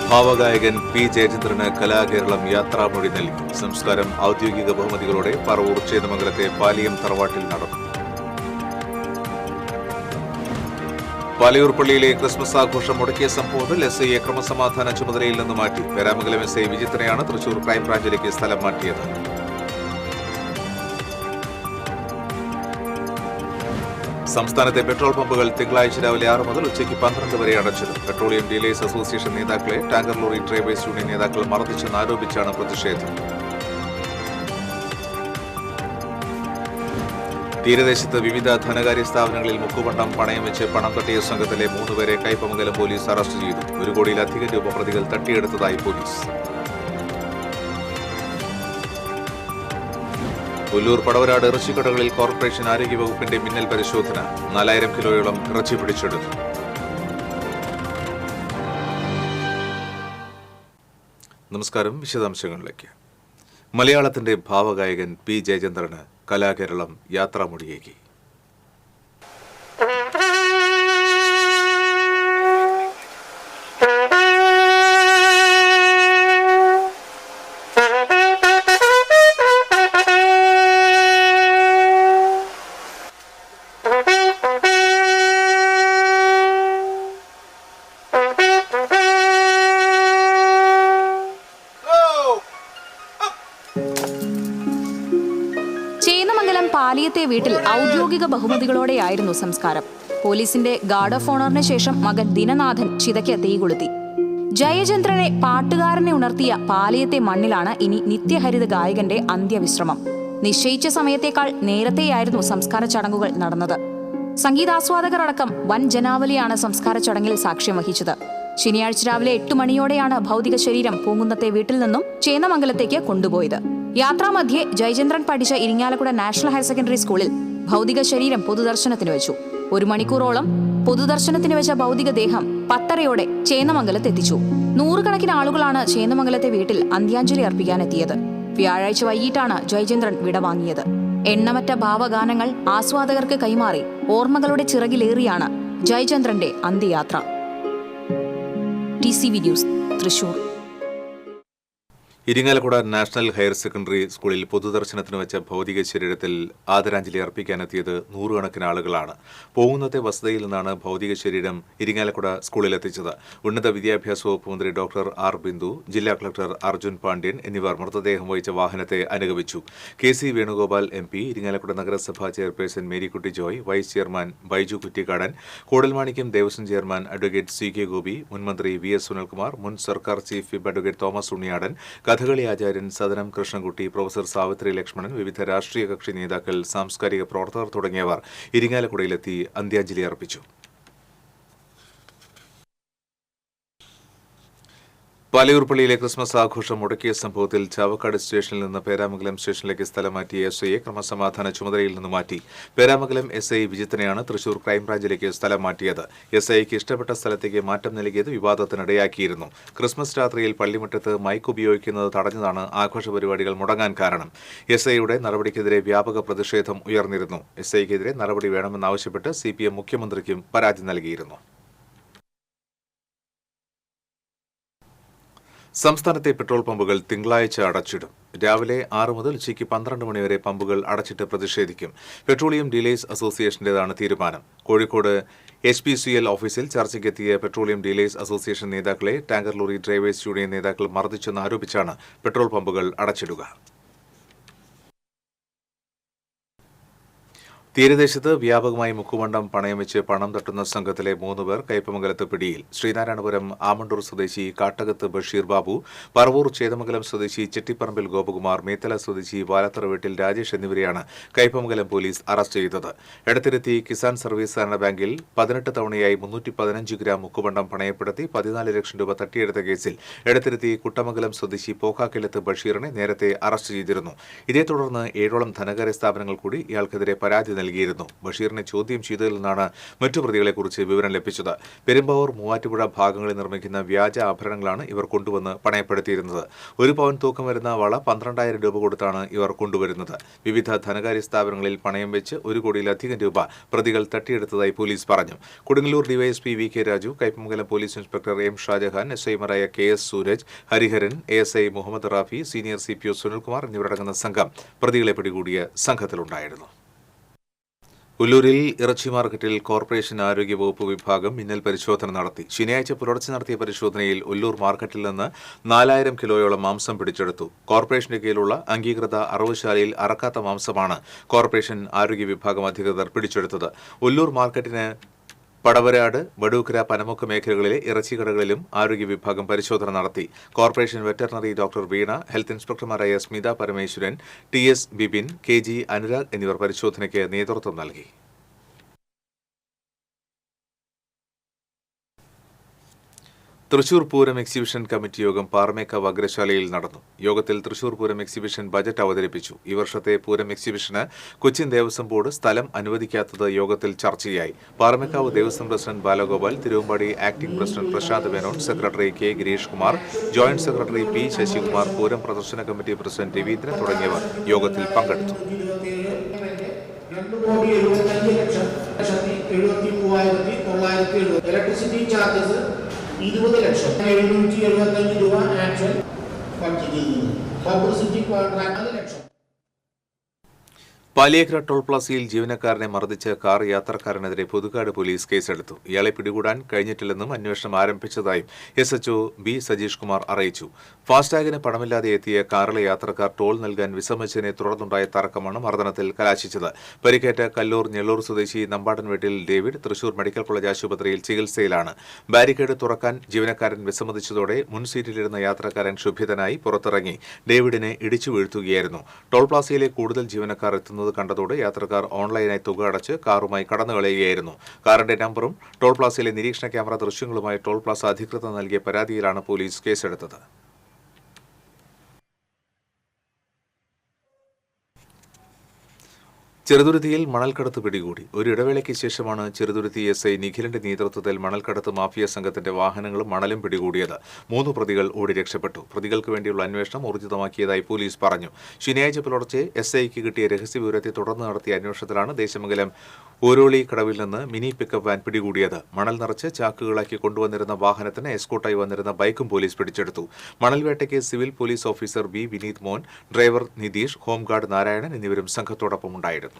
ഭാവഗായകൻ P ജയചന്ദ്രന് കലാകേരളം യാത്രാമൊഴി നൽകി. സംസ്കാരം ഔദ്യോഗിക ബഹുമതികളോടെ പറവൂർ ചേന്നമംഗലത്തെ പാലിയം തറവാട്ടിൽ നടന്നു. പാലയൂർ പള്ളിയിലെ ക്രിസ്മസ് ആഘോഷം മുടക്കിയ സംഭവത്തിൽ എസ്ഐയെ ക്രമസമാധാന ചുമതലയിൽ നിന്ന് മാറ്റി. പേരാമംഗലം എസ്ഐ വിജിത്തിനെയാണ് തൃശൂർ ക്രൈംബ്രാഞ്ചിലേക്ക് സ്ഥലം മാറ്റിയത്. സംസ്ഥാനത്തെ പെട്രോൾ പമ്പുകൾ തിങ്കളാഴ്ച രാവിലെ 6 മുതൽ ഉച്ചയ്ക്ക് 12 വരെ അടച്ചിടും. പെട്രോളിയം ഡീലേഴ്സ് അസോസിയേഷൻ നേതാക്കളെ ടാങ്കർ ലോറി ഡ്രൈവേഴ്സ് യൂണിയൻ നേതാക്കൾ മർദ്ദിച്ചെന്നാരോപിച്ചാണ് പ്രതിഷേധം. തീരദേശത്ത് വിവിധ ധനകാര്യ സ്ഥാപനങ്ങളിൽ മുക്കുപണ്ടം പണയം വെച്ച് പണം തട്ടിയ സംഘത്തിലെ 3 പേരെ കയ്പമംഗലം പോലീസ് അറസ്റ്റ് ചെയ്തു. 1 കോടിയിലധികം രൂപ പ്രതികൾ തട്ടിയെടുത്തതായി പോലീസ്. കൊല്ലൂർ പടവരാട് ഇറച്ചിക്കടകളിൽ കോർപ്പറേഷൻ ആരോഗ്യവകുപ്പിന്റെ മിന്നൽ പരിശോധന. 4000 കിലോയോളം ഇറച്ചി പിടിച്ചെടുത്തു. നമസ്കാരം. വിശദാംശങ്ങളിലേക്ക്. മലയാളത്തിന്റെ ഭാവഗായകൻ പി ജയചന്ദ്രന് കലാകേരളം യാത്രാമൊഴിയേകി. ചേന്നമംഗലം പാലിയത്തെ വീട്ടിൽ ഔദ്യോഗിക ബഹുമതികളോടെയായിരുന്നു സംസ്കാരം. പോലീസിന്റെ ഗാർഡ് ഓഫ് ഓണറിന് ശേഷം മകൻ ദിനനാഥൻ ചിതയ്ക്ക് തീ കൊളുത്തി. ജയചന്ദ്രനെ പാട്ടുകാരനെ ഉണർത്തിയ പാലിയത്തെ മണ്ണിലാണ് ഇനി നിത്യഹരിത ഗായകന്റെ അന്ത്യവിശ്രമം. നിശ്ചയിച്ച സമയത്തേക്കാൾ നേരത്തെയായിരുന്നു സംസ്കാര ചടങ്ങുകൾ നടന്നത്. സംഗീതാസ്വാദകർ അടക്കം വൻ ജനാവലിയാണ് സംസ്കാര ചടങ്ങിൽ സാക്ഷ്യം വഹിച്ചത്. ശനിയാഴ്ച രാവിലെ 8 മണിയോടെയാണ് ഭൗതിക ശരീരം പൂങ്കുന്നത്തെ വീട്ടിൽ നിന്നും ചേന്നമംഗലത്തേക്ക് കൊണ്ടുപോയത്. യാത്രാമധ്യേ ജയചന്ദ്രൻ പഠിച്ച ഇരിങ്ങാലക്കുട നാഷണൽ ഹയർ സെക്കൻഡറി സ്കൂളിൽ ഭൗതിക ശരീരം പൊതുദർശനത്തിന് വെച്ചു. 1 മണിക്കൂറോളം പൊതുദർശനത്തിന് വെച്ച ഭൗതികദേഹം 10:30 ചേന്നമംഗലത്തെത്തിച്ചു. 100 കണക്കിന് ആളുകളാണ് ചേന്നമംഗലത്തെ വീട്ടിൽ അന്ത്യാഞ്ജലി അർപ്പിക്കാനെത്തിയത്. വ്യാഴാഴ്ച വൈകിട്ടാണ് ജയചന്ദ്രൻ വിടവാങ്ങിയത്. എണ്ണമറ്റ ഭാവഗാനങ്ങൾ ആസ്വാദകർക്ക് കൈമാറി ഓർമ്മകളുടെ ചിറകിലേറിയാണ് ജയചന്ദ്രന്റെ അന്ത്യയാത്ര. TCV news, Thrissur. Irinjalakuda national higher secondary സ്കൂളിൽ പൊതുദർശനത്തിന് വെച്ച ഭൗതിക ശരീരത്തിൽ ആദരാഞ്ജലി അർപ്പിക്കാനെത്തിയത് 100 കണക്കിന് ആളുകളാണ്. പോകുന്നത്തെ വസതിയിൽ നിന്നാണ് ഭൗതിക ശരീരം ഇരിങ്ങാലക്കുട സ്കൂളിലെത്തിച്ചത്. ഉന്നത വിദ്യാഭ്യാസ വകുപ്പ് മന്ത്രി ഡോക്ടർ ആർ ബിന്ദു, ജില്ലാ കളക്ടർ അർജുൻ പാണ്ഡ്യൻ എന്നിവർ മൃതദേഹം വഹിച്ച വാഹനത്തെ അനുഗമിച്ചു. KC വേണുഗോപാൽ MP, ഇരിങ്ങാലക്കുട നഗരസഭാ chairperson Marykutty Joy, vice chairman Baiju Kuttikkadan, Koodalmanikyam Devaswom chairman advocate CK Gopi, മുൻമന്ത്രി VS സുനിൽകുമാർ, മുൻ സർക്കാർ chief whip advocate Thomas Unniyadan, Kathakali ആചാര്യൻ സദനം കൃഷ്ണൻകുട്ടി, പ്രൊഫസർ സാവിത്രി ലക്ഷ്മണൻ, വിവിധ രാഷ്ട്രീയ കക്ഷി നേതാക്കൾ, സാംസ്കാരിക പ്രവർത്തകർ തുടങ്ങിയവർ ഇരിങ്ങാലക്കുടയിലെത്തി അന്ത്യാഞ്ജലി അർപ്പിച്ചു. പാലയൂർ പള്ളിയിലെ ക്രിസ്മസ് ആഘോഷം മുടക്കിയ സംഭവത്തിൽ ചാവക്കാട് സ്റ്റേഷനിൽ നിന്ന് പേരാമംഗലം സ്റ്റേഷനിലേക്ക് സ്ഥലം മാറ്റിയ SIയെ ക്രമസമാധാന ചുമതലയിൽ നിന്ന് മാറ്റി. പേരാമംഗലം SI വിജിത്തിനെയാണ് തൃശൂർ ക്രൈംബ്രാഞ്ചിലേക്ക് സ്ഥലം മാറ്റിയത്. SIക്ക് ഇഷ്ടപ്പെട്ട സ്ഥലത്തേക്ക് മാറ്റം നൽകിയത് വിവാദത്തിനിടയാക്കിയിരുന്നു. ക്രിസ്മസ് രാത്രിയിൽ പള്ളിമുറ്റത്ത് മൈക്ക് ഉപയോഗിക്കുന്നത് തടഞ്ഞതാണ് ആഘോഷ പരിപാടികൾ മുടങ്ങാൻ കാരണം. SIയുടെ നടപടിക്കെതിരെ വ്യാപക പ്രതിഷേധം ഉയർന്നിരുന്നു. SIക്കെതിരെ നടപടി വേണമെന്നാവശ്യപ്പെട്ട് CPM മുഖ്യമന്ത്രിക്കും പരാതി നൽകിയിരുന്നു. സംസ്ഥാനത്തെ പെട്രോൾ പമ്പുകൾ തിങ്കളാഴ്ച അടച്ചിടും. രാവിലെ 6 മുതൽ ഉച്ചയ്ക്ക് 12 മണിവരെ പമ്പുകൾ അടച്ചിട്ട് പ്രതിഷേധിക്കും. പെട്രോളിയം ഡീലേഴ്സ് അസോസിയേഷന്റേതാണ് തീരുമാനം. കോഴിക്കോട് HPCL ഓഫീസിൽ ചർച്ചയ്ക്കെത്തിയ പെട്രോളിയം ഡീലേഴ്സ് അസോസിയേഷൻ നേതാക്കളെ ടാങ്കർ ലോറി ഡ്രൈവേഴ്സ് യൂണിയൻ നേതാക്കൾ മർദ്ദിച്ചെന്നാരോപിച്ചാണ് പെട്രോൾ പമ്പുകൾ അടച്ചിടുക. തീരദേശത്ത് വ്യാപകമായി മുക്കുമണ്ടം പണയം വെച്ച് പണം തട്ടുന്ന സംഘത്തിലെ 3 പേർ കയ്പമംഗലത്ത് പിടിയിൽ. ശ്രീനാരായണപുരം ആമണ്ടൂർ സ്വദേശി കാട്ടകത്ത് ബഷീർ ബാബു, പറവൂർ ചേതമംഗലം സ്വദേശി ചെട്ടിപ്പറമ്പിൽ ഗോപകുമാർ, മേത്തല സ്വദേശി വാലത്തറ വീട്ടിൽ രാജേഷ് എന്നിവരെയാണ് കയ്പമംഗലം പോലീസ് അറസ്റ്റ് ചെയ്തത്. എടത്തിരുത്തി കിസാൻ സർവീസ് സഹകരണ ബാങ്കിൽ 18 തവണയായി 315 ഗ്രാം മുക്കുമണ്ടം പണയപ്പെടുത്തി 14 ലക്ഷം രൂപ തട്ടിയെടുത്ത കേസിൽ എടത്തിരുത്തി കുട്ടമംഗലം സ്വദേശി പോക്കാക്കിലത്ത് ബഷീറിനെ നേരത്തെ അറസ്റ്റ് ചെയ്തിരുന്നു. ഇതേ തുടർന്ന് 7ഓളം ധനകാര്യ സ്ഥാപനങ്ങൾ കൂടി ഇയാൾക്കെതിരെ പരാതി നൽകി നൽകിയിരുന്നു. ബഷീറിനെ ചോദ്യം ചെയ്തതിൽ നിന്നാണ് മറ്റു പ്രതികളെക്കുറിച്ച് വിവരം ലഭിച്ചത്. പെരുമ്പാവൂർ, മൂവാറ്റുപുഴ ഭാഗങ്ങളിൽ നിർമ്മിക്കുന്ന വ്യാജ ആഭരണങ്ങളാണ് ഇവർ കൊണ്ടുവന്ന് പണയപ്പെടുത്തിയിരുന്നത്. 1 പവൻ തൂക്കം വരുന്ന വള 12,000 രൂപ കൊടുത്താണ് ഇവർ കൊണ്ടുവരുന്നത്. വിവിധ ധനകാര്യ സ്ഥാപനങ്ങളിൽ പണയം വെച്ച് 1 കോടിയിലധികം രൂപ പ്രതികൾ തട്ടിയെടുത്തതായി പോലീസ് പറഞ്ഞു. Kodungallur DYSP V K. Raju, Kaipamangalam police inspector M. Shahjahan, എസ്ഐമാരായ K S. Sooraj, Hariharan, ASI Muhammad Rafi, senior CPO Sunilkumar എന്നിവരടങ്ങുന്ന സംഘം പ്രതികളെ പിടികൂടിയ സംഘത്തിലുണ്ടായിരുന്നു. ഉല്ലൂരിൽ ഇറച്ചി മാർക്കറ്റിൽ കോർപ്പറേഷൻ ആരോഗ്യവകുപ്പ് വിഭാഗം മിന്നൽ പരിശോധന നടത്തി. ശനിയാഴ്ച പുലർച്ചെ നടത്തിയ പരിശോധനയിൽ ഉല്ലൂർ മാർക്കറ്റിൽ നിന്ന് 4000 കിലോയോളം മാംസം പിടിച്ചെടുത്തു. കോർപ്പറേഷന്റെ കീഴിലുള്ള അംഗീകൃത അറവുശാലയിൽ അറക്കാത്ത മാംസമാണ് കോർപ്പറേഷൻ ആരോഗ്യ വിഭാഗം അധികൃതർ പിടിച്ചെടുത്തത്. ഉല്ലൂർ മാർക്കറ്റിന് പടവരാട്, വടൂക്കര, പനമുക്ക് മേഖലകളിലെ ഇറച്ചിക്കടകളിലും ആരോഗ്യ വിഭാഗം പരിശോധന നടത്തി. Corporation veterinary doctor Veena, health ഇൻസ്പെക്ടർമാരായ സ്മിത പരമേശ്വരൻ, TS ബിപിൻ, KG അനുരാഗ് എന്നിവർ പരിശോധനയ്ക്ക് നേതൃത്വം നൽകി. തൃശൂർ പൂരം എക്സിബിഷൻ കമ്മിറ്റി യോഗം പാറമേക്കാവ് അഗ്രശാലയിൽ നടന്നു. യോഗത്തിൽ തൃശൂർ പൂരം എക്സിബിഷൻ ബജറ്റ് അവതരിപ്പിച്ചു. ഈ വർഷത്തെ പൂരം എക്സിബിഷന് കൊച്ചിൻ ദേവസ്വം ബോർഡ് സ്ഥലം അനുവദിക്കാത്തത് യോഗത്തിൽ ചർച്ചയായി. Paramekkavu Devaswom president Balagopal, Thiruvambady acting president Prashanth Menon, secretary K. Girish Kumar, joint secretary P. Sasikumar, Pooram പ്രദർശന കമ്മിറ്റി പ്രസിഡന്റ് രവീന്ദ്രൻ തുടങ്ങിയവർ യോഗത്തിൽ പങ്കെടുത്തു. ഇലക്ട്രിസിറ്റി ചാർജസ് 20,775 രൂപ ആക്ച്വൽ പർച്ചേസ് ചെയ്യുന്നു. പബ്ലിസിറ്റി കോൺട്രാക്ട് 1 ലക്ഷം. പാലിയേക്കര ടോൾ പ്ലാസയിൽ ജീവനക്കാരനെ മർദ്ദിച്ച കാർ യാത്രക്കാരനെതിരെ പുതുക്കാട് പോലീസ് കേസെടുത്തു. ഇയാളെ പിടികൂടാൻ കഴിഞ്ഞിട്ടില്ലെന്നും അന്വേഷണം ആരംഭിച്ചതായും SHO B. സജീഷ് കുമാർ അറിയിച്ചു. ഫാസ്ടാഗിന് പണമില്ലാതെ എത്തിയ കാറിലെ യാത്രക്കാർ ടോൾ നൽകാൻ വിസമ്മതിച്ചതിനെ തുടർന്നുണ്ടായ തർക്കമാണ് മർദ്ദനത്തിൽ കലാശിച്ചത്. പരിക്കേറ്റ കല്ലൂർ ഞെള്ളൂർ സ്വദേശി നമ്പാടൻ വീട്ടിൽ ഡേവിഡ് തൃശൂർ മെഡിക്കൽ കോളേജ് ആശുപത്രിയിൽ ചികിത്സയിലാണ്. ബാരിക്കേഡ് തുറക്കാൻ ജീവനക്കാരൻ വിസമ്മതിച്ചതോടെ മുൻ സീറ്റിലിരുന്ന യാത്രക്കാരൻ ക്ഷുഭിതനായി പുറത്തിറങ്ങി ഡേവിഡിനെ ഇടിച്ചു വീഴ്ത്തുകയായിരുന്നു. ടോൾ പ്ലാസയിലെ കൂടുതൽ ജീവനക്കാർ എത്തുന്നത് കണ്ടതോടെ യാത്രക്കാർ ഓൺലൈനായി തുക അടച്ച് കാറുമായി കടന്നുകളയുകയായിരുന്നു. കാറിന്റെ നമ്പറും ടോൾ പ്ലാസയിലെ നിരീക്ഷണ ക്യാമറ ദൃശ്യങ്ങളുമായി ടോൾ പ്ലാസ അധികൃതർ നൽകിയ പരാതിയിലാണ് പോലീസ് കേസെടുത്തത്. ചെറുതുരുത്തിയിൽ മണൽക്കടത്ത് പിടികൂടി. ഒരു ഇടവേളയ്ക്ക് ശേഷമാണ് ചെറുതുരുത്തി SI നിഖിലിന്റെ നേതൃത്വത്തിൽ മണൽക്കടത്ത് മാഫിയ സംഘത്തിന്റെ വാഹനങ്ങളും മണലും പിടികൂടിയത്. 3 പ്രതികൾ ഓടി രക്ഷപ്പെട്ടു. പ്രതികൾക്ക് വേണ്ടിയുള്ള അന്വേഷണം ഊർജിതമാക്കിയതായി പോലീസ് പറഞ്ഞു. ശനിയാഴ്ച പുലർച്ചെ SIക്ക് കിട്ടിയ രഹസ്യവിവരത്തെ തുടർന്ന് നടത്തിയ അന്വേഷണത്തിലാണ് ദേശമംഗലം ഓരോളി കടവിൽ നിന്ന് മിനി പിക്കപ്പ് വാൻ പിടികൂടിയത്. മണൽ നിറച്ച് ചാക്കുകളാക്കി കൊണ്ടുവന്നിരുന്ന വാഹനത്തിന് എസ്കോട്ടായി വന്നിരുന്ന ബൈക്കും പോലീസ് പിടിച്ചെടുത്തു. മണൽവേട്ടയ്ക്ക് civil police officer B. Vineeth Mon, driver Nitish, home guard Narayanan എന്നിവരും സംഘത്തോടൊപ്പം ഉണ്ടായിരുന്നു.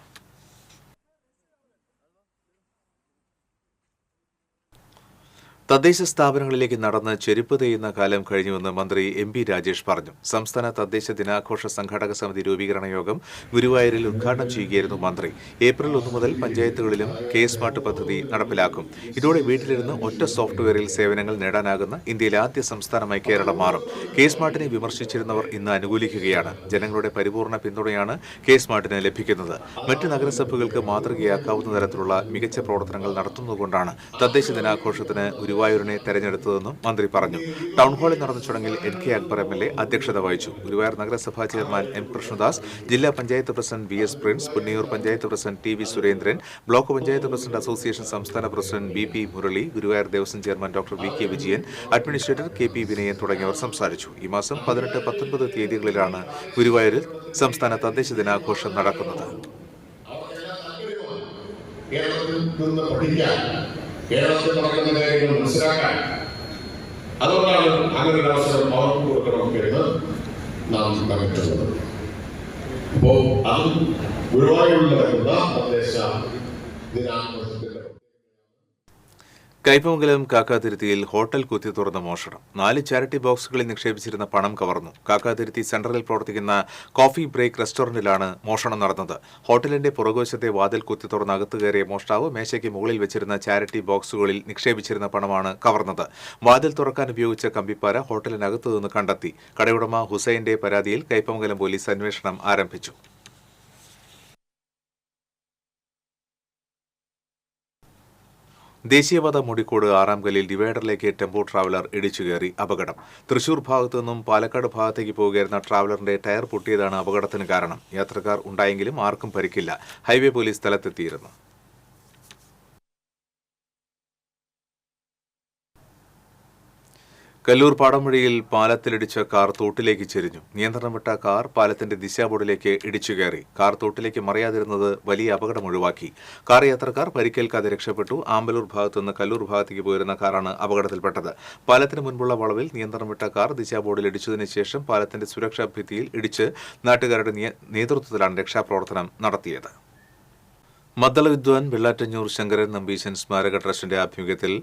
തദ്ദേശ സ്ഥാപനങ്ങളിലേക്ക് നടന്ന് ചെരുപ്പ് തെയ്യുന്ന കാലം കഴിഞ്ഞുവെന്ന് മന്ത്രി MB രാജേഷ് പറഞ്ഞു. സംസ്ഥാന തദ്ദേശ ദിനാഘോഷ സംഘാടക സമിതി രൂപീകരണ യോഗം ഗുരുവായൂരിൽ ഉദ്ഘാടനം ചെയ്യുകയായിരുന്നു മന്ത്രി. ഏപ്രിൽ 1 മുതൽ പഞ്ചായത്തുകളിലും K-സ്മാർട്ട് പദ്ധതി നടപ്പിലാക്കും. ഇതോടെ വീട്ടിലിരുന്ന് ഒറ്റ സോഫ്റ്റ്വെയറിൽ സേവനങ്ങൾ നേടാനാകുന്ന ഇന്ത്യയിലെ ആദ്യ സംസ്ഥാനമായി കേരളം മാറും. K-സ്മാർട്ടിനെ വിമർശിച്ചിരുന്നവർ ഇന്ന് അനുകൂലിക്കുകയാണ്. ജനങ്ങളുടെ പരിപൂർണ പിന്തുണയാണ് K-സ്മാർട്ടിന് ലഭിക്കുന്നത്. മറ്റ് നഗരസഭകൾക്ക് മാതൃകയാക്കാവുന്ന തരത്തിലുള്ള മികച്ച പ്രവർത്തനങ്ങൾ നടത്തുന്നതുകൊണ്ടാണ് തദ്ദേശ ദിനാഘോഷത്തിന് ഗുരുവായൂരിനെ തെരഞ്ഞെടുത്തതെന്നും മന്ത്രി പറഞ്ഞു. ടൗൺഹാളിൽ നടന്ന ചടങ്ങിൽ NK അക്ബർ MLA അധ്യക്ഷത വഹിച്ചു. ഗുരുവായൂർ നഗരസഭാ ചെയർമാൻ M. കൃഷ്ണദാസ്, ജില്ലാ panchayat president VS Prince, Punnayur panchayat president TV Surendran, block panchayat president association സംസ്ഥാന president BP Murali, Guruvayur Devaswom chairman doctor VK Vijayan, administrator KP Vinayan തുടങ്ങിയവർ സംസാരിച്ചു. ഈ മാസം 18, 19 തീയതികളിലാണ് ഗുരുവായൂരിൽ സംസ്ഥാന തദ്ദേശ ദിനാഘോഷം നടക്കുന്നത്. കേരളത്തിൽ നടക്കുന്ന കാര്യങ്ങൾ മനസ്സിലാക്കാൻ അതുകൊണ്ടാണ് അങ്ങനെ ഒരു അവസരം അവർക്ക് കൊടുക്കണം എന്ന് നാം പറഞ്ഞിട്ടുള്ളത്. അപ്പോൾ അതും ഗുരുവായൂരിൽ നടക്കുന്ന തദ്ദേശ ദിനാഘോഷത്തിന്റെ കയ്പമംഗലം കാക്കാതിരുത്തിയിൽ ഹോട്ടൽ കുത്തി തുറന്ന മോഷണം. 4 ചാരിറ്റി ബോക്സുകളിൽ നിക്ഷേപിച്ചിരുന്ന പണം കവർന്നു. കാക്കാതിരുത്തി സെന്ററിൽ പ്രവർത്തിക്കുന്ന കോഫി ബ്രേക്ക് റെസ്റ്റോറന്റിലാണ് മോഷണം നടന്നത്. ഹോട്ടലിന്റെ പുറകുവശത്തെ വാതിൽ കുത്തി തുറന്ന് അകത്ത് കയറിയ മോഷ്ടാവ് മേശയ്ക്ക് മുകളിൽ വെച്ചിരുന്ന ചാരിറ്റി ബോക്സുകളിൽ നിക്ഷേപിച്ചിരുന്ന പണമാണ് കവർന്നത്. വാതിൽ തുറക്കാൻ ഉപയോഗിച്ച കമ്പിപ്പാര ഹോട്ടലിനകത്തു നിന്ന് കണ്ടെത്തി. കടയുടമ ഹുസൈന്റെ പരാതിയിൽ കയ്പമംഗലം പോലീസ് അന്വേഷണം ആരംഭിച്ചു. ദേശീയപാത മുടിക്കോട് ആറാംകല്ലിൽ ഡിവൈഡറിലേക്ക് ടെമ്പോ ട്രാവലർ ഇടിച്ചുകയറി അപകടം. തൃശൂർ ഭാഗത്തു നിന്നും പാലക്കാട് ഭാഗത്തേക്ക് പോകുകയായിരുന്ന ട്രാവലറിന്റെ ടയർ പൊട്ടിയതാണ് അപകടത്തിന് കാരണം. യാത്രക്കാർ ഉണ്ടായെങ്കിലും ആർക്കും പരിക്കില്ല. ഹൈവേ പോലീസ് സ്ഥലത്തെത്തിയിരുന്നു. കല്ലൂർ പാടംവഴിയിൽ പാലത്തിലിടിച്ച കാർ തോട്ടിലേക്ക് ചെരിഞ്ഞു. നിയന്ത്രണം വിട്ട കാർ പാലത്തിന്റെ ദിശാബോർഡിലേക്ക് ഇടിച്ചുകയറി. കാർ തോട്ടിലേക്ക് മറിയാതിരുന്നത് വലിയ അപകടം ഒഴിവാക്കി. കാർ യാത്രക്കാർ പരിക്കേൽക്കാതെ രക്ഷപ്പെട്ടു. ആമ്പലൂർ ഭാഗത്തുനിന്ന് കല്ലൂർ ഭാഗത്തേക്ക് പോയിരുന്ന കാറാണ് അപകടത്തിൽപ്പെട്ടത്. പാലത്തിന് മുൻപുള്ള വളവിൽ നിയന്ത്രണം വിട്ട കാർ ദിശാബോർഡിൽ ഇടിച്ചതിന് ശേഷം പാലത്തിന്റെ സുരക്ഷാ ഭിത്തിയിൽ ഇടിച്ച് നാട്ടുകാരുടെ നേതൃത്വത്തിലാണ് രക്ഷാപ്രവർത്തനം നടത്തിയത്. മദ്ദള വിദ്വാൻ വെള്ളാറ്റഞ്ഞൂർ ശങ്കരൻ നമ്പീശൻ സ്മാരക ട്രസ്റ്റിന്റെ ആഭിമുഖ്യത്തിൽ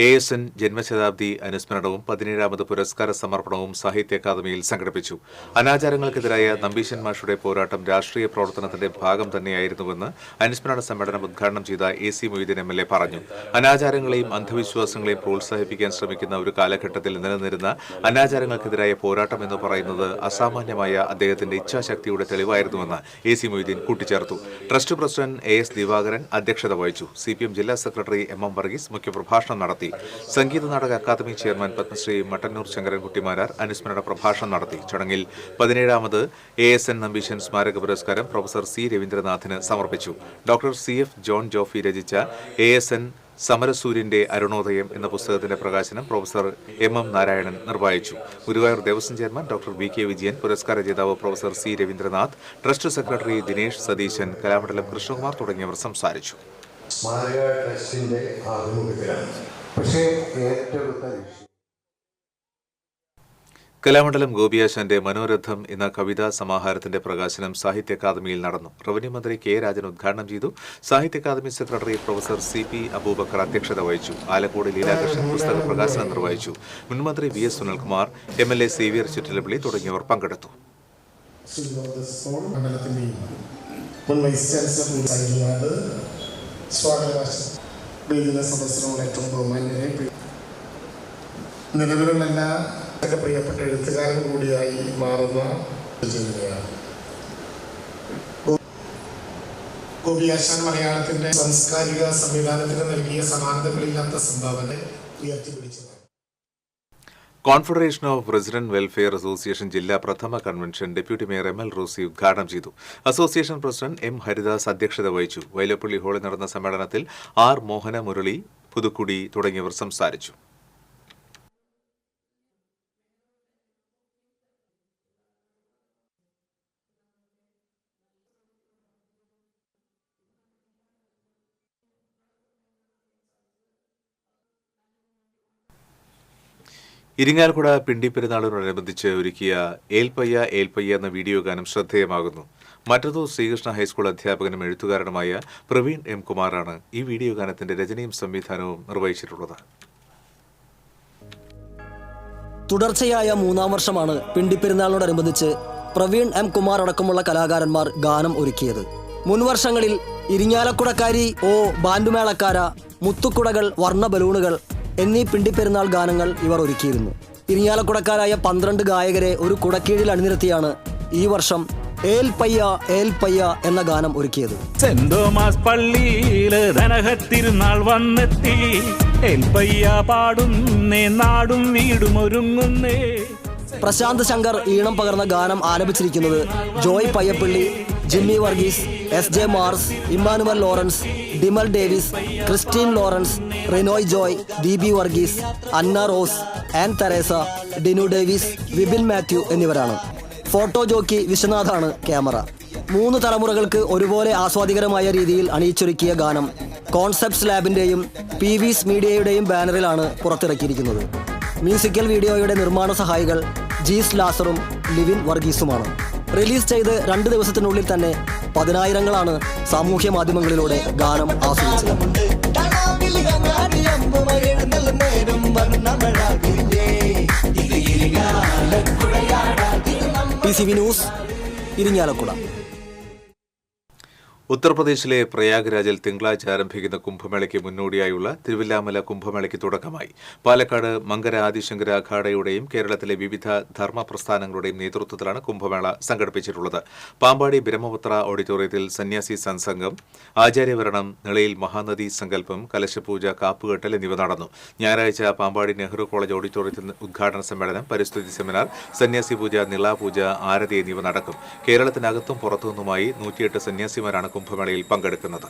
ASN ജന്മശതാബ്ദി അനുസ്മരണവും 17ാമത് പുരസ്കാര സമർപ്പണവും സാഹിത്യ അക്കാദമിയിൽ സംഘടിപ്പിച്ചു. അനാചാരങ്ങൾക്കെതിരായ നമ്പീശൻ മാഷുടെ പോരാട്ടം രാഷ്ട്രീയ പ്രവർത്തനത്തിന്റെ ഭാഗം തന്നെയായിരുന്നുവെന്ന് അനുസ്മരണ സമ്മേളനം ഉദ്ഘാടനം ചെയ്ത AC മൊയ്തീൻ MLA പറഞ്ഞു. അനാചാരങ്ങളെയും അന്ധവിശ്വാസങ്ങളെയും പ്രോത്സാഹിപ്പിക്കാൻ ശ്രമിക്കുന്ന ഒരു കാലഘട്ടത്തിൽ നിലനിന്നിരുന്ന അനാചാരങ്ങൾക്കെതിരായ പോരാട്ടം എന്ന് പറയുന്നത് അസാമാന്യമായ അദ്ദേഹത്തിന്റെ ഇച്ഛാശക്തിയുടെ തെളിവായിരുന്നുവെന്ന് AC മൊയ്തീൻ കൂട്ടിച്ചേർത്തു. ട്രസ്റ്റ് പ്രസിഡന്റ് AS ദിവാകരൻ അധ്യക്ഷത വഹിച്ചു. CPM ജില്ലാ സെക്രട്ടറി MM വർഗീസ് മുഖ്യപ്രഭാഷണം നടത്തി. സംഗീത നാടക അക്കാദമി ചെയർമാൻ പത്മശ്രീ മട്ടന്നൂർ ശങ്കരൻകുട്ടിമാരാർ അനുസ്മരണ പ്രഭാഷണം നടത്തി. ചടങ്ങിൽ 17ാമത് ASN നമ്പീശൻ സ്മാരക പുരസ്കാരം പ്രൊഫസർ C രവീന്ദ്രനാഥിന് സമർപ്പിച്ചു. ഡോക്ടർ CF ജോൺ ജോഫി രചിച്ച ASN സമരസൂര്യന്റെ അരുണോദയം എന്ന പുസ്തകത്തിന്റെ പ്രകാശനം പ്രൊഫസർ MM നാരായണൻ നിർവഹിച്ചു. Guruvayur Devaswom chairman doctor VK Vijayan, പുരസ്കാര ജേതാവ് professor C Raveendranath, trust secretary Dinesh Satheesan, Kalamandalam Krishnakumar തുടങ്ങിയവർ സംസാരിച്ചു. സ്മാരക ട്രസ്റ്റിന്റെ ആഭിമുഖ്യത്തിലാണ്. പക്ഷേ കലാമണ്ഡലം ഗോപിയാശാന്റെ മനോരഥം എന്ന കവിതാ സമാഹാരത്തിന്റെ പ്രകാശനം സാഹിത്യ അക്കാദമിയിൽ നടന്നു. റവന്യൂ മന്ത്രി K രാജൻ ഉദ്ഘാടനം ചെയ്തു. സാഹിത്യ academy secretary professor CP Abubacker അധ്യക്ഷത വഹിച്ചു. ആലക്കോട് ലീലാകൃഷ്ണൻ പുസ്തക പ്രകാശനം നിർവഹിച്ചു. മുൻമന്ത്രി VS സുനിൽകുമാർ, MLA സേവ്യർ ചുറ്റിലപ്പള്ളി തുടങ്ങിയവർ പങ്കെടുത്തു. നിലവിലുള്ള എല്ലാ പ്രിയപ്പെട്ട എഴുത്തുകാരൻ കൂടിയായി മാറുന്ന ഗോപിയാശാൻ മലയാളത്തിന്റെ സാംസ്കാരിക സംവിധാനത്തിന് നൽകിയ സമാനതകളില്ലാത്ത സംഭാവന ഉയർത്തിപ്പിടിച്ചതാണ്. Confederation of resident welfare association ജില്ലാ പ്രഥമ convention deputy mayor ML Rosy ഉദ്ഘാടനം ചെയ്തു. അസോസിയേഷൻ പ്രസിഡന്റ് M ഹരിദാസ് അധ്യക്ഷത വഹിച്ചു. വൈലപ്പള്ളി ഹാളിൽ നടന്ന സമ്മേളനത്തിൽ R മോഹന മുരളി, പുതുക്കുടി തുടങ്ങിയവർ സംസാരിച്ചു. ഇരിങ്ങാലക്കുട പിണ്ടിപ്പെരുന്നാളിനോടനുബന്ധിച്ച് ഒരുക്കിയ ഏൽപ്പയ്യ ഏൽപ്പയ്യ എന്ന വീഡിയോ ഗാനം ശ്രദ്ധേയമാകുന്നു. മറ്റത്തൂർ ശ്രീകൃഷ്ണ ഹൈസ്കൂൾ അധ്യാപകനും എഴുത്തുകാരനുമായ പ്രവീൺ M കുമാറാണ് ഈ വീഡിയോ ഗാനത്തിന്റെ രചനയും സംവിധാനവും നിർവഹിച്ചിട്ടുള്ളത്. തുടർച്ചയായ 3ാം വർഷമാണ് പിണ്ടിപ്പെരുന്നാളിനോടനുബന്ധിച്ച് പ്രവീൺ M കുമാർ അടക്കമുള്ള കലാകാരന്മാർ ഗാനം ഒരുക്കിയത്. മുൻവർഷങ്ങളിൽ ഇരിങ്ങാലക്കുടക്കാരി ബാൻഡുമേളക്കാര, മുത്തുക്കുടകൾ, വർണ്ണ ബലൂണുകൾ എന്നീ പിണ്ടിപ്പെരുന്നാൾ ഗാനങ്ങൾ ഇവർ ഒരുക്കിയിരുന്നു. ഇരിങ്ങാലക്കുടക്കാരായ 12 ഗായകരെ ഒരു കുടക്കീഴിൽ അണിനിരത്തിയാണ് ഈ വർഷം ഏൽപ്പയ്യ ഏൽപ്പയ്യ എന്ന ഗാനം ഒരുക്കിയത്. സെന്റ് തോമസ് പള്ളിയില് ധനഹത്തിരുന്നാൾ വന്നെത്തി, ഏൽപ്പയ്യ പാടുന്നേ, നാടും വീടും ഒരുങ്ങുന്നേ. പ്രശാന്ത് ശങ്കർ ഈണം പകർന്ന ഗാനം ആലപിച്ചിരിക്കുന്നത് ജോയ് പയ്യപ്പള്ളി, ജിമ്മി വർഗീസ്, SJ മാർസ്, ഇമ്മാനുവൽ ലോറൻസ്, ഡിമൽ ഡേവിസ്, ക്രിസ്റ്റീൻ ലോറൻസ്, റിനോയ് ജോയ്, DB വർഗീസ്, അന്ന റോസ്, ആൻ തെരേസ, ഡിനു ഡേവിസ്, വിപിൻ മാത്യു എന്നിവരാണ്. Photo jockey വിശ്വനാഥാണ് camera. 3 തലമുറകൾക്ക് ഒരുപോലെ ആസ്വാദികരമായ രീതിയിൽ അണിയിച്ചൊരുക്കിയ ഗാനം കോൺസെപ്റ്റ്സ് ലാബിന്റെയും PV's മീഡിയയുടെയും ബാനറിലാണ് പുറത്തിറക്കിയിരിക്കുന്നത്. മ്യൂസിക്കൽ വീഡിയോയുടെ നിർമ്മാണ സഹായികൾ ജീസ് ലാസറും ലിവിൻ വർഗീസുമാണ്. റിലീസ് ചെയ്ത് 2 ദിവസത്തിനുള്ളിൽ തന്നെ 10,000-ങ്ങളാണ് സാമൂഹ്യ മാധ്യമങ്ങളിലൂടെ ഗാനം ആസ്വദിച്ചത്. PCV news, Irinjalakuda. ഉത്തർപ്രദേശിലെ പ്രയാഗ്രാജിൽ തിങ്കളാഴ്ച ആരംഭിക്കുന്ന കുംഭമേളയ്ക്ക് മുന്നോടിയായുള്ള തിരുവില്ലാമല കുംഭമേളയ്ക്ക് തുടക്കമായി. പാലക്കാട് മങ്കര ആദിശങ്കര അഖാഡയുടെയും കേരളത്തിലെ വിവിധ ധർമ്മ പ്രസ്ഥാനങ്ങളുടെയും നേതൃത്വത്തിലാണ് കുംഭമേള സംഘടിപ്പിച്ചിട്ടുള്ളത്. പാമ്പാടി ബ്രഹ്മപുത്ര ഓഡിറ്റോറിയത്തിൽ സന്യാസി സത്സംഗം, ആചാര്യവരണം, നിളയിൽ മഹാനദി സങ്കല്പം, കലശപൂജ, കാപ്പുകെട്ടൽ എന്നിവ നടന്നു. ഞായറാഴ്ച പാമ്പാടി നെഹ്റു കോളേജ് ഓഡിറ്റോറിയത്തിൽ ഉദ്ഘാടന സമ്മേളനം, പരിസ്ഥിതി സെമിനാർ, സന്യാസി പൂജ, നിളാപൂജ, ആരതി എന്നിവ നടക്കും. കേരളത്തിനകത്തും പുറത്തുനിന്നുമായി 108 സന്യാസിമാരാണ് കുംഭമേളയിൽ പങ്കെടുക്കുന്നത്.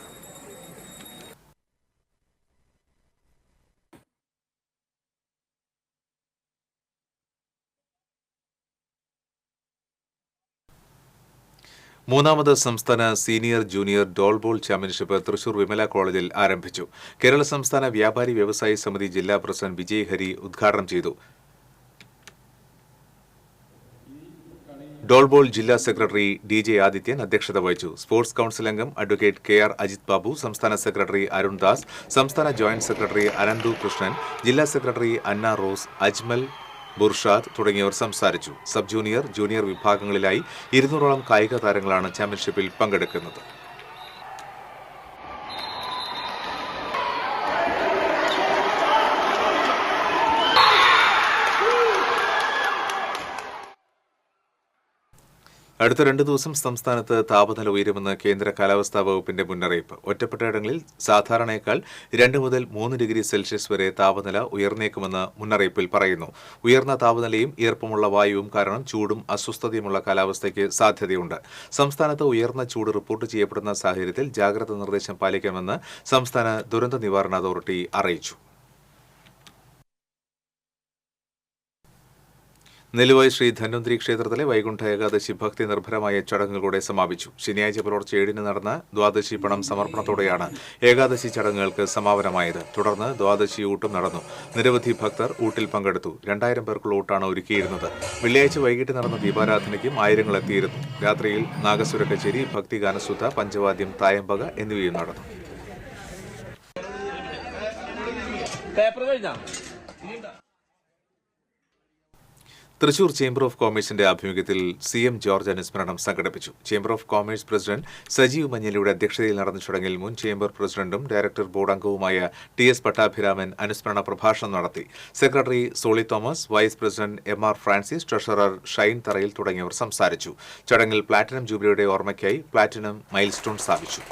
മൂന്നാമത് സംസ്ഥാന സീനിയർ ജൂനിയർ ഡോൾബോൾ ചാമ്പ്യൻഷിപ്പ് തൃശൂർ വിമല കോളേജിൽ ആരംഭിച്ചു. കേരള സംസ്ഥാന വ്യാപാരി വ്യവസായി സമിതി ജില്ലാ പ്രസിഡന്റ് വിജയ് ഹരി ഉദ്ഘാടനം ചെയ്തു. ഡോൾബോൾ ജില്ലാ സെക്രട്ടറി DJ ആദിത്യൻ അധ്യക്ഷത വഹിച്ചു. സ്പോർട്സ് കൌൺസിൽ അംഗം അഡ്വക്കേറ്റ് KR അജിത് ബാബു, സംസ്ഥാന സെക്രട്ടറി അരുൺ ദാസ്, സംസ്ഥാന ജോയിന്റ് സെക്രട്ടറി അനന്തു കൃഷ്ണൻ, ജില്ലാ സെക്രട്ടറി അന്ന റോസ്, അജ്മൽ ബുർഷാദ് തുടങ്ങിയവർ സംസാരിച്ചു. സബ് ജൂനിയർ, ജൂനിയർ വിഭാഗങ്ങളിലായി 200ഓളം കായിക താരങ്ങളാണ് ചാമ്പ്യൻഷിപ്പിൽ പങ്കെടുക്കുന്നത്. അടുത്ത 2 ദിവസം സംസ്ഥാനത്ത് താപനില ഉയരുമെന്ന് കേന്ദ്ര കാലാവസ്ഥാ വകുപ്പിന്റെ മുന്നറിയിപ്പ്. ഒറ്റപ്പെട്ടയിടങ്ങളിൽ സാധാരണയേക്കാൾ 2 മുതൽ 3 ഡിഗ്രി സെൽഷ്യസ് വരെ താപനില ഉയർന്നേക്കുമെന്ന് മുന്നറിയിപ്പിൽ പറയുന്നു. ഉയർന്ന താപനിലയും ഈർപ്പമുള്ള വായുവും കാരണം ചൂടും അസ്വസ്ഥതയുമുള്ള കാലാവസ്ഥയ്ക്ക് സാധ്യതയുണ്ട്. സംസ്ഥാനത്ത് ഉയർന്ന ചൂട് റിപ്പോർട്ട് ചെയ്യപ്പെടുന്ന സാഹചര്യത്തിൽ ജാഗ്രതാ നിർദ്ദേശം പാലിക്കണമെന്ന് സംസ്ഥാന ദുരന്ത നിവാരണ അതോറിറ്റി അറിയിച്ചു. നെല്ലുവായി ശ്രീ ധന്വന്തരി ക്ഷേത്രത്തിലെ വൈകുണ്ഠ ഏകാദശി ഭക്തി നിർഭരമായ ചടങ്ങുകളോടെ സമാപിച്ചു. ശനിയാഴ്ച പുലർച്ചെ 7 നടന്ന ദ്വാദശി പണം സമർപ്പണത്തോടെയാണ് ഏകാദശി ചടങ്ങുകൾക്ക് സമാപനമായത്. തുടർന്ന് ദ്വാദശി ഊട്ടും നടന്നു. നിരവധി ഭക്തർ ഊട്ടിൽ പങ്കെടുത്തു. 2000 പേർക്കുള്ള ഊട്ടാണ് ഒരുക്കിയിരുന്നത്. വെള്ളിയാഴ്ച വൈകിട്ട് നടന്ന ദീപാരാധനയ്ക്കും ആയിരങ്ങൾ എത്തിയിരുന്നു. രാത്രിയിൽ നാഗസ്വര കച്ചേരി, ഭക്തിഗാനസുധ, പഞ്ചവാദ്യം, തായമ്പക എന്നിവയും നടന്നു. തൃശൂർ ചേംബർ ഓഫ് കൊമേഴ്സിന്റെ ആഭിമുഖ്യത്തിൽ CM ജോർജ് അനുസ്മരണം സംഘടിപ്പിച്ചു. Chamber of commerce president Sajeev മഞ്ഞലിയുടെ അധ്യക്ഷതയിൽ നടന്ന ചടങ്ങിൽ മുൻ ചേംബർ പ്രസിഡന്റും ഡയറക്ടർ ബോർഡ് അംഗവുമായ TS പട്ടാഭിരാമൻ അനുസ്മരണ പ്രഭാഷണം നടത്തി. Secretary Soly Thomas, vice president MR Francis, treasurer Shine തറയിൽ തുടങ്ങിയവർ സംസാരിച്ചു. ചടങ്ങിൽ പ്ലാറ്റിനം ജൂബിലിയുടെ ഓർമ്മയ്ക്കായി പ്ലാറ്റിനം മൈൽ സ്റ്റോൺ സ്ഥാപിച്ചു.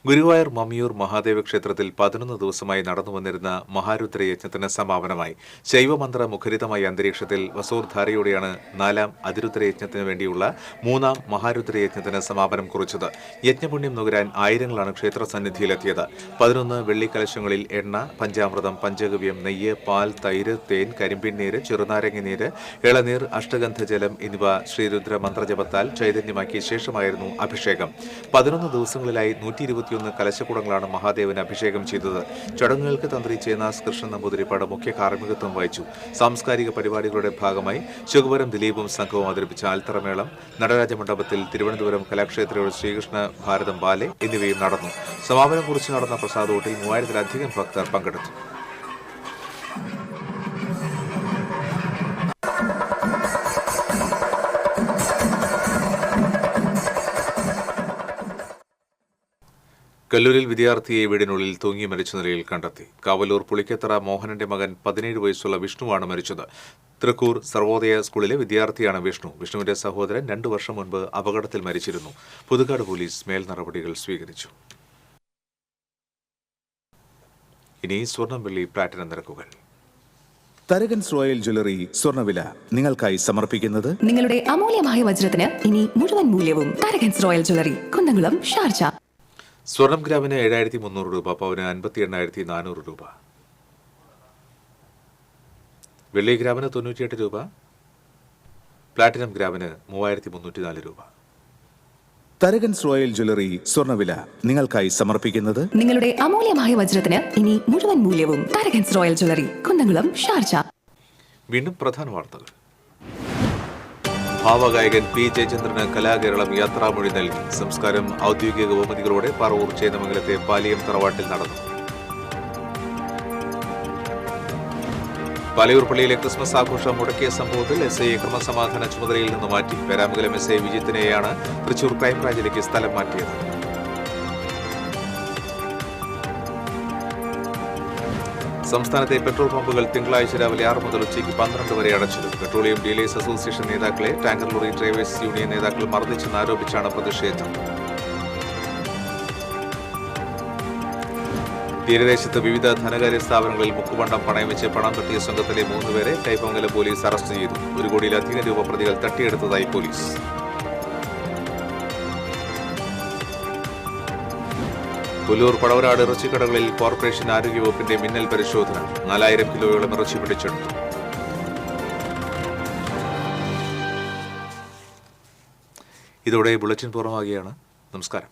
ഗുരുവായൂർ മമ്മിയൂർ മഹാദേവ ക്ഷേത്രത്തിൽ 11 ദിവസമായി നടന്നുവന്നിരുന്ന മഹാരുദ്ര യജ്ഞത്തിന് സമാപനമായി. ശൈവമന്ത്ര മുഖരിതമായ അന്തരീക്ഷത്തിൽ വസോർധാരയോടെയാണ് 4ാം അതിരുദ്ര യജ്ഞത്തിന് വേണ്ടിയുള്ള 3ാം മഹാരുദ്ര യജ്ഞത്തിന് സമാപനം കുറിച്ചത്. യജ്ഞപുണ്യം നുകരാൻ ആയിരങ്ങളാണ് ക്ഷേത്രസന്നിധിയിലെത്തിയത്. 11 വെള്ളിക്കലശങ്ങളിൽ എണ്ണ, പഞ്ചാമൃതം, പഞ്ചഗവ്യം, നെയ്യ്, പാൽ, തൈര്, തേൻ, കരിമ്പിൻ നീര്, ചെറുനാരങ്ങ നീര്, ഇളനീർ, അഷ്ടഗന്ധജലം എന്നിവ ശ്രീരുദ്ര മന്ത്രജപത്താൽ ചൈതന്യമാക്കിയ ശേഷമായിരുന്നു അഭിഷേകം. 11 ദിവസങ്ങളിലായി 121 കലശക്കുടങ്ങളാണ് മഹാദേവന് അഭിഷേകം ചെയ്തത്. ചടങ്ങുകൾക്ക് തന്ത്രി ചേനാസ് കൃഷ്ണൻ നമ്പൂതിരിപ്പാട് മുഖ്യ കാർമ്മികത്വം വഹിച്ചു. സാംസ്കാരിക പരിപാടികളുടെ ഭാഗമായി ശുഗപുരം ദിലീപും സംഘവും അവതരിപ്പിച്ച ആൽത്തറമേളം, നടരാജ മണ്ഡപത്തിൽ തിരുവനന്തപുരം കലാക്ഷേത്രയുടെ ശ്രീകൃഷ്ണ ഭാരതം ബാലെ എന്നിവയും നടന്നു. സമാപനം കുറിച്ച് നടന്ന പ്രസാദോട്ടിൽ 3000-ലധികം ഭക്തർ പങ്കെടുത്തു. കല്ലൂരിൽ വിദ്യാർത്ഥിയെ വീടിനുള്ളിൽ തൂങ്ങി മരിച്ച നിലയിൽ കണ്ടെത്തി. കാവലൂർ പുളിക്കത്തറ മോഹനന്റെ മകൻ 17 വയസ്സുള്ള വിഷ്ണുവാണ് മരിച്ചത്. തൃക്കൂർ സർവോദയ സ്കൂളിലെ വിദ്യാർത്ഥിയാണ് വിഷ്ണു. വിഷ്ണുവിന്റെ സഹോദരൻ 2 വർഷം മുൻപ് അപകടത്തിൽ മരിച്ചിരുന്നു. പുതുക്കാട് പോലീസ് മേൽ നടപടികൾ സ്വീകരിച്ചു. ഇനി സ്വർണം, വെള്ളി, പ്ലാറ്റിനം നിരക്കുകൾ. തരകൻസ് റോയൽ ജ്വല്ലറി സ്വർണ്ണവില നിങ്ങൾക്കായി സമർപ്പിക്കുന്നത് നിങ്ങളുടെ അമൂല്യമായ വജ്രത്തിന് ഇനി മുഴുവൻ മൂല്യവും Tharakans royal jewellery, Kunnamkulam, Sharjah. സ്വർണം ഗ്രാമിന് 7300 രൂപ, പവന് 58,400 രൂപ. വെള്ളി ഗ്രാമിന് 98 രൂപ, പ്ലാറ്റിനം ഗ്രാമിന് 3304 രൂപ. തരകൻസ് റോയൽ ജ്വല്ലറി സ്വർണ്ണവില നിങ്ങൾക്കായി സമർപ്പിക്കുന്നത് നിങ്ങളുടെ അമൂല്യമായ വജ്രത്തിന് ഇനി മുഴുവൻ മൂല്യവും Tharakans royal jewellery, Kunnamkulam, Sharjah. വീണ്ടും പ്രധാന വാർത്തകൾ. ഭാവഗായകൻ P. ജയചന്ദ്രന് കലാകേരളം യാത്രാമൊഴി നൽകി. സംസ്കാരം ഔദ്യോഗിക ബഹുമതികളോടെ പറവൂർ ചേന്നമംഗലത്തെ പാലിയം തറവാട്ടിൽ നടന്നു. പാലയൂർ പള്ളിയിലെ ക്രിസ്മസ് ആഘോഷം മുടക്കിയ സംഭവത്തിൽ SI ക്രമസമാധാന ചുമതലയിൽ നിന്ന് മാറ്റി. പേരാമംഗലം SI വിജിത്തിനെയാണ് തൃശൂർ ക്രൈംബ്രാഞ്ചിലേക്ക് സ്ഥലം മാറ്റിയത്. സംസ്ഥാനത്തെ പെട്രോൾ പമ്പുകൾ തിങ്കളാഴ്ച രാവിലെ 6 മുതൽ ഉച്ചയ്ക്ക് 12 വരെ അടച്ചിടും. പെട്രോളിയം ഡീലേഴ്സ് അസോസിയേഷൻ നേതാക്കളെ ടാങ്കർ ലോറി ഡ്രൈവേഴ്സ് യൂണിയൻ നേതാക്കൾ മർദ്ദിച്ചെന്നാരോപിച്ചാണ് പ്രതിഷേധം. തീരദേശത്ത് വിവിധ ധനകാര്യ സ്ഥാപനങ്ങളിൽ മുക്കുപണ്ടം പണയം വെച്ച് പണം തട്ടിയ സംഘത്തിലെ 3 പേരെ കൈപ്പമംഗലം പോലീസ് അറസ്റ്റ് ചെയ്തു. 1 കോടിയിലധികം രൂപ പ്രതികൾ തട്ടിയെടുത്തതായി പോലീസ്. പുല്ലൂർ പടവരാട് ഇറച്ചിക്കടകളിൽ കോർപ്പറേഷൻ ആരോഗ്യവകുപ്പിന്റെ മിന്നൽ പരിശോധന. 4000 കിലോയോളം ഇറച്ചി പിടിച്ചെടുത്തു. ഇതോടെ ബുള്ളറ്റിൻ പൂർണ്ണമാകുകയാണ്. നമസ്കാരം.